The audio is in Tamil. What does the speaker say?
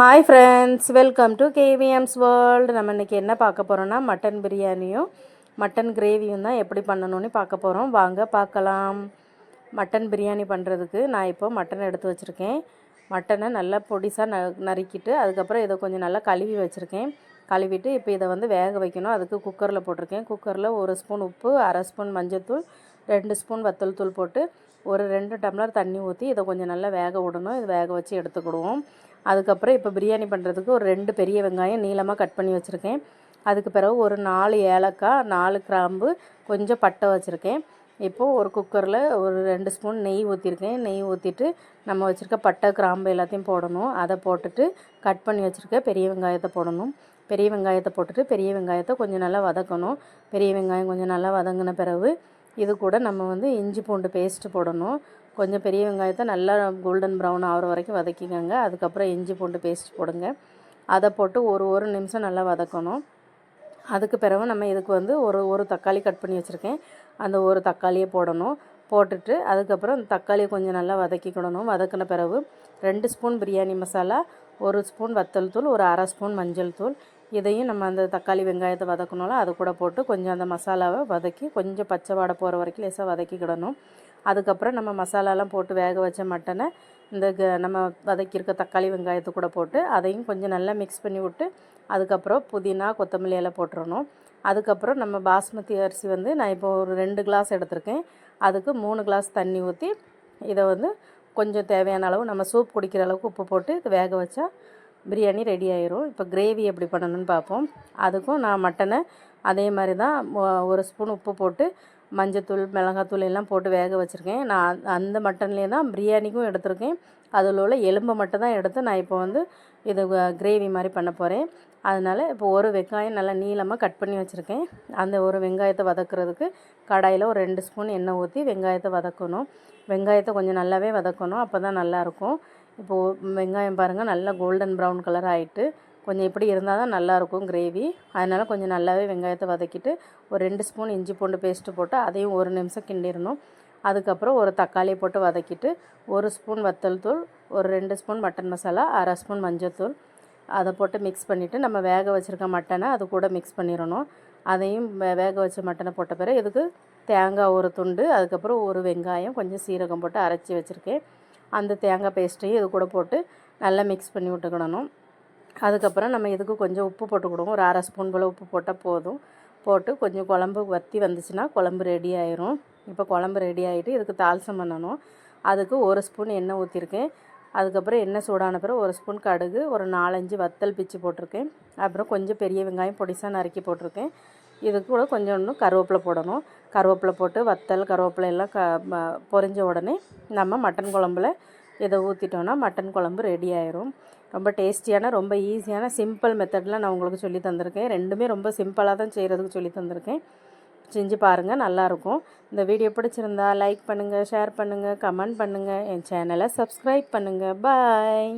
Hi friends, welcome to கேவிஎம்ஸ் world. நம்ம இன்றைக்கி என்ன பார்க்க போகிறோன்னா மட்டன் பிரியாணியும் மட்டன் கிரேவியும் தான் எப்படி பண்ணணும்னு பார்க்க போகிறோம். வாங்க பார்க்கலாம். மட்டன் பிரியாணி பண்ணுறதுக்கு நான் இப்போ மட்டன் எடுத்து வச்சுருக்கேன். மட்டனை நல்லா பொடிசாக நறுக்கிட்டு அதுக்கப்புறம் இதை கொஞ்சம் நல்லா கழுவி வச்சுருக்கேன். கழுவிட்டு இப்போ இதை வந்து வேக வைக்கணும். அதுக்கு குக்கரில் போட்டிருக்கேன். குக்கரில் 1 ஸ்பூன் உப்பு, 1/2 ஸ்பூன் மஞ்சள்தூள், 2 ஸ்பூன் வத்தல் தூள் போட்டு ஒரு 2 டம்ளர் தண்ணி ஊற்றி இதை கொஞ்சம் நல்லா வேக விடணும். இது வேக வச்சு எடுத்துக்கிடுவோம். அதுக்கப்புறம் இப்போ பிரியாணி பண்ணுறதுக்கு ஒரு 2 பெரிய வெங்காயம் நீளமாக கட் பண்ணி வச்சுருக்கேன். அதுக்கு பிறகு ஒரு 4 ஏலக்காய், 4 கிராம்பு, கொஞ்சம் பட்டை வச்சுருக்கேன். இப்போது ஒரு குக்கரில் ஒரு 2 ஸ்பூன் நெய் ஊற்றிருக்கேன். நெய் ஊற்றிட்டு நம்ம வச்சுருக்க பட்டை, கிராம்பு எல்லாத்தையும் போடணும். அதை போட்டுட்டு கட் பண்ணி வச்சுருக்க பெரிய வெங்காயத்தை போடணும். பெரிய வெங்காயத்தை போட்டுட்டு பெரிய வெங்காயத்தை கொஞ்சம் நல்லா வதக்கணும். பெரிய வெங்காயம் கொஞ்சம் நல்லா வதங்கின பிறகு இது கூட நம்ம வந்து இஞ்சி பூண்டு பேஸ்ட்டு போடணும். கொஞ்சம் பெரிய வெங்காயத்தை நல்லா கோல்டன் ப்ரௌன் ஆகிற வரைக்கும் வதக்கிக்கோங்க. அதுக்கப்புறம் இஞ்சி பூண்டு பேஸ்ட் போடுங்க. அதை போட்டு ஒரு நிமிஷம் நல்லா வதக்கணும். அதுக்கு பிறகு நம்ம இதுக்கு வந்து ஒரு தக்காளி கட் பண்ணி வச்சுருக்கேன். அந்த ஒரு தக்காளியை போடணும். போட்டுட்டு அதுக்கப்புறம் அந்த தக்காளியை கொஞ்சம் நல்லா வதக்கிக்கிடணும். வதக்கின பிறகு 2 ஸ்பூன் பிரியாணி மசாலா, 1 ஸ்பூன் வத்தல் தூள், ஒரு 1/2 ஸ்பூன் மஞ்சள் தூள், இதையும் நம்ம அந்த தக்காளி வெங்காயத்தை வதக்கணும்ல அது கூட போட்டு கொஞ்சம் அந்த மசாலாவை வதக்கி கொஞ்சம் பச்சை வாடை போகிற வரைக்கும் லேசாக வதக்கிக்கிடணும். அதுக்கப்புறம் நம்ம மசாலாலாம் போட்டு வேக வச்ச மட்டனை இந்த நம்ம வதக்கியிருக்க தக்காளி வெங்காயத்தை கூட போட்டு அதையும் கொஞ்சம் நல்லா மிக்ஸ் பண்ணி விட்டு அதுக்கப்புறம் புதினா, கொத்தமல்லி எல்லாம் போட்டுறணும். அதுக்கப்புறம் நம்ம பாஸ்மதி அரிசி வந்து நான் இப்போ ஒரு 2 கிளாஸ் எடுத்திருக்கேன். அதுக்கு 3 கிளாஸ் தண்ணி ஊற்றி இதை வந்து கொஞ்சம் தேவையான அளவு நம்ம சூப் குடிக்கிற அளவுக்கு உப்பு போட்டு இது வேக வச்சா பிரியாணி ரெடி ஆயிரும். இப்போ கிரேவி எப்படி பண்ணணும்னு பார்ப்போம். அதுக்கும் நான் மட்டனை அதே மாதிரி தான் 1 ஸ்பூன் உப்பு போட்டு மஞ்சத்தூள், மிளகாத்தூள் எல்லாம் போட்டு வேக வச்சுருக்கேன். நான் அந்த மட்டன்லேயே தான் பிரியாணிக்கும் எடுத்திருக்கேன். அதில் உள்ள எலும்பை மட்டும் தான் எடுத்து நான் இப்போ வந்து இது கிரேவி மாதிரி பண்ண போகிறேன். அதனால் இப்போ ஒரு வெங்காயம் நல்லா நீளமாக கட் பண்ணி வச்சுருக்கேன். அந்த ஒரு வெங்காயத்தை வதக்குறதுக்கு கடாயில் ஒரு 2 ஸ்பூன் எண்ணெய் ஊற்றி வெங்காயத்தை வதக்கணும். வெங்காயத்தை கொஞ்சம் நல்லாவே வதக்கணும். அப்போ தான் நல்லாயிருக்கும். இப்போது வெங்காயம் பாருங்கள் நல்லா கோல்டன் ப்ரௌன் கலர் ஆகிட்டு கொஞ்சம் இப்படி இருந்தால் தான் நல்லாயிருக்கும் கிரேவி. அதனால் கொஞ்சம் நல்லாவே வெங்காயத்தை வதக்கிட்டு ஒரு 2 ஸ்பூன் இஞ்சி பூண்டு பேஸ்ட்டு போட்டு அதையும் 1 நிமிஷம் கிண்டிடணும். அதுக்கப்புறம் ஒரு தக்காளியை போட்டு வதக்கிட்டு 1 ஸ்பூன் வத்தல் தூள், ஒரு 2 ஸ்பூன் மட்டன் மசாலா, 1/2 ஸ்பூன் மஞ்சள்தூள் அதை போட்டு மிக்ஸ் பண்ணிவிட்டு நம்ம வேக வச்சுருக்க மட்டனை அது கூட மிக்ஸ் பண்ணிடணும். அதையும் வேக வச்ச மட்டனை போட்ட பிறகு இதுக்கு தேங்காய் ஒரு துண்டு, அதுக்கப்புறம் ஒரு வெங்காயம், கொஞ்சம் சீரகம் போட்டு அரைச்சி வச்சுருக்கேன். அந்த தேங்காய் பேஸ்ட்டையும் இது கூட போட்டு நல்லா மிக்ஸ் பண்ணி விட்டுக்கிடணும். அதுக்கப்புறம் நம்ம இதுக்கு கொஞ்சம் உப்பு போட்டுக்கிடுவோம். ஒரு 1/2 ஸ்பூன் போல் உப்பு போட்டால் போதும். போட்டு கொஞ்சம் குழம்பு வற்றி வந்துச்சுன்னா குழம்பு ரெடி ஆயிரும். இப்போ குழம்பு ரெடி ஆகிட்டு இதுக்கு தாளிசம் பண்ணணும். அதுக்கு 1 ஸ்பூன் எண்ணெய் ஊற்றிருக்கேன். அதுக்கப்புறம் எண்ணெய் சூடான பிறகு 1 ஸ்பூன் கடுகு, ஒரு 4-5 வத்தல் பிச்சு போட்டிருக்கேன். அப்புறம் கொஞ்சம் பெரிய வெங்காயம் பொடிசாக நறுக்கி போட்டிருக்கேன். இது கூட கொஞ்சம் கருவேப்பிலை போடணும். கருவேப்பிலை போட்டு வத்தல், கருவேப்பிலை எல்லாம் பொரிஞ்ச உடனே நம்ம மட்டன் குழம்புல இதை ஊற்றிட்டோன்னா மட்டன் குழம்பு ரெடி ஆயிரும். ரொம்ப டேஸ்டியான, ரொம்ப ஈஸியான, சிம்பிள் மெத்தடில் நான் உங்களுக்கு சொல்லி தந்திருக்கேன். ரெண்டுமே ரொம்ப சிம்பிளாக தான் செய்கிறதுக்கு சொல்லி தந்திருக்கேன். செஞ்சு பாருங்கள், நல்லாயிருக்கும். இந்த வீடியோ பிடிச்சிருந்தா லைக் பண்ணுங்கள், ஷேர் பண்ணுங்கள், கமெண்ட் பண்ணுங்கள். என் சேனலை சப்ஸ்கிரைப் பண்ணுங்கள். பாய்.